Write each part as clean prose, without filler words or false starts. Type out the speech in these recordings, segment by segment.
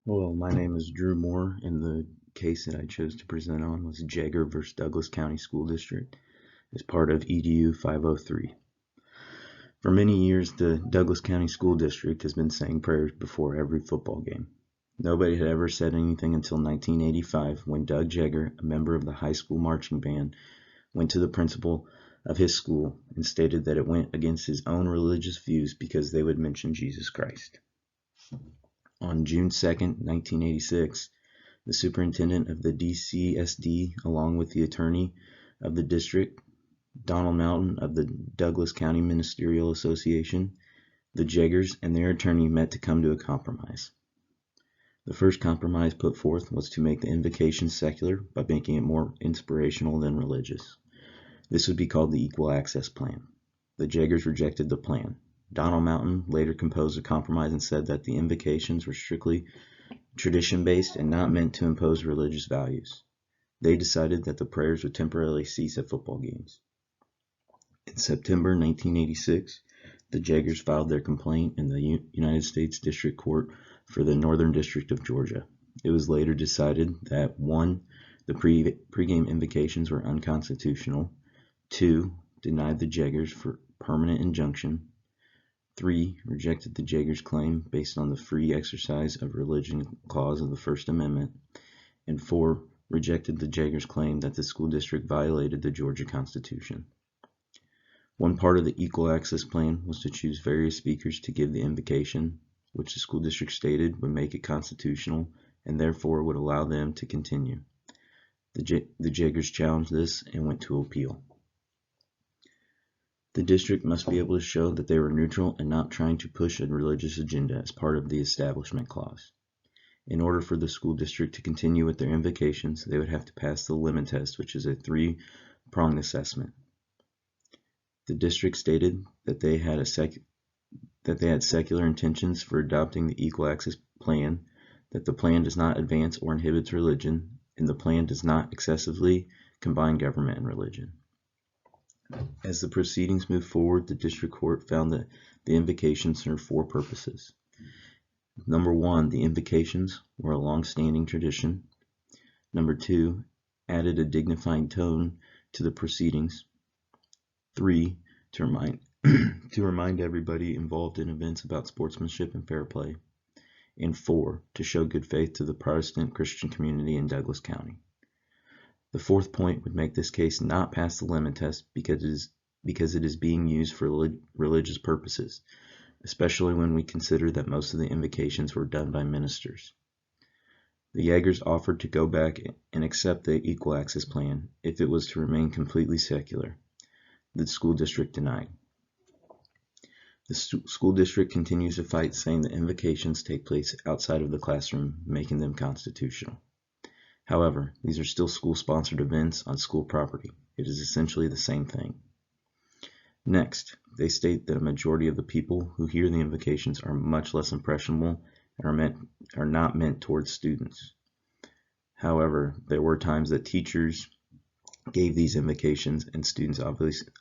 Hello, my name is Drew Moore, and the case that I chose to present on was Jagger versus Douglas County School District as part of EDU 503. For many years, the Douglas County School District has been saying prayers before every football game. Nobody had ever said anything until 1985 when Doug Jagger, a member of the high school marching band, went to the principal of his school and stated that it went against his own religious views because they would mention Jesus Christ. On June 2nd, 1986, the superintendent of the DCSD, along with the attorney of the district, Donald Mountain of the Douglas County Ministerial Association, the Jaggers and their attorney met to come to a compromise. The first compromise put forth was to make the invocation secular by making it more inspirational than religious. This would be called the Equal Access Plan. The Jaggers rejected the plan. Donald Mountain later composed a compromise and said that the invocations were strictly tradition-based and not meant to impose religious values. They decided that the prayers would temporarily cease at football games. In September 1986, the Jaggers filed their complaint in the United States District Court for the Northern District of Georgia. It was later decided that 1. The pregame invocations were unconstitutional, 2. Denied the Jaggers for permanent injunction, 3. Rejected the Jaggers' claim based on the free exercise of religion clause of the First Amendment, and 4. Rejected the Jaggers' claim that the school district violated the Georgia Constitution. One part of the Equal Access Plan was to choose various speakers to give the invocation, which the school district stated would make it constitutional and therefore would allow them to continue. The Jaggers challenged this and went to appeal. The district must be able to show that they were neutral and not trying to push a religious agenda as part of the Establishment Clause. In order for the school district to continue with their invocations, they would have to pass the limit test, which is a 3-pronged assessment. The district stated that they had secular intentions for adopting the Equal Access Plan, that the plan does not advance or inhibits religion, and the plan does not excessively combine government and religion. As the proceedings moved forward, the district court found that the invocations served 4 purposes. Number 1, the invocations were a long-standing tradition. Number 2, added a dignified tone to the proceedings. 3, to remind everybody involved in events about sportsmanship and fair play. And 4, to show good faith to the Protestant Christian community in Douglas County. The 4th point would make this case not pass the limit test because it is being used for religious purposes, especially when we consider that most of the invocations were done by ministers. The Jaggers offered to go back and accept the Equal Access Plan if it was to remain completely secular. The school district denied. The school district continues to fight, saying that invocations take place outside of the classroom, making them constitutional. However, these are still school-sponsored events on school property. It is essentially the same thing. Next, they state that a majority of the people who hear the invocations are much less impressionable and are not meant towards students. However, there were times that teachers gave these invocations and students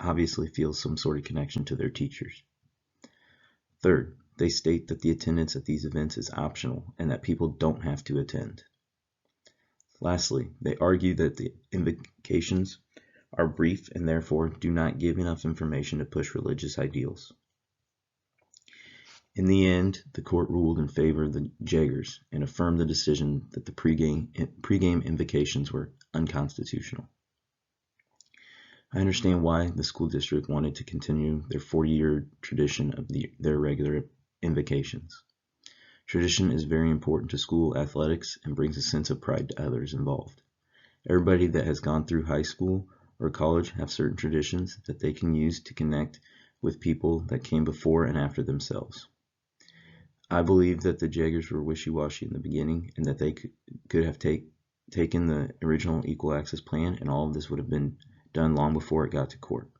obviously feel some sort of connection to their teachers. Third, they state that the attendance at these events is optional and that people don't have to attend. Lastly, they argue that the invocations are brief and therefore do not give enough information to push religious ideals. In the end, the court ruled in favor of the Jaggers and affirmed the decision that the pregame invocations were unconstitutional. I understand why the school district wanted to continue their 40-year tradition of their regular invocations. Tradition is very important to school athletics and brings a sense of pride to others involved. Everybody that has gone through high school or college have certain traditions that they can use to connect with people that came before and after themselves. I believe that the Jaggers were wishy-washy in the beginning and that they could have taken the original Equal Access Plan, and all of this would have been done long before it got to court.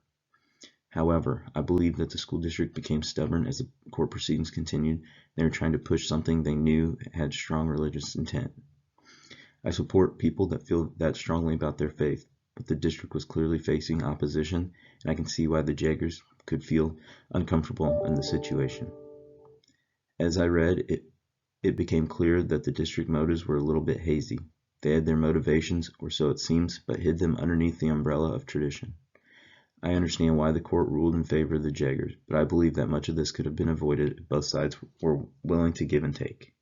However, I believe that the school district became stubborn as the court proceedings continued. They were trying to push something they knew had strong religious intent. I support people that feel that strongly about their faith, but the district was clearly facing opposition, and I can see why the Jaggers could feel uncomfortable in the situation. As I read, it became clear that the district motives were a little bit hazy. They had their motivations, or so it seems, but hid them underneath the umbrella of tradition. I understand why the court ruled in favor of the Jaggers, but I believe that much of this could have been avoided if both sides were willing to give and take.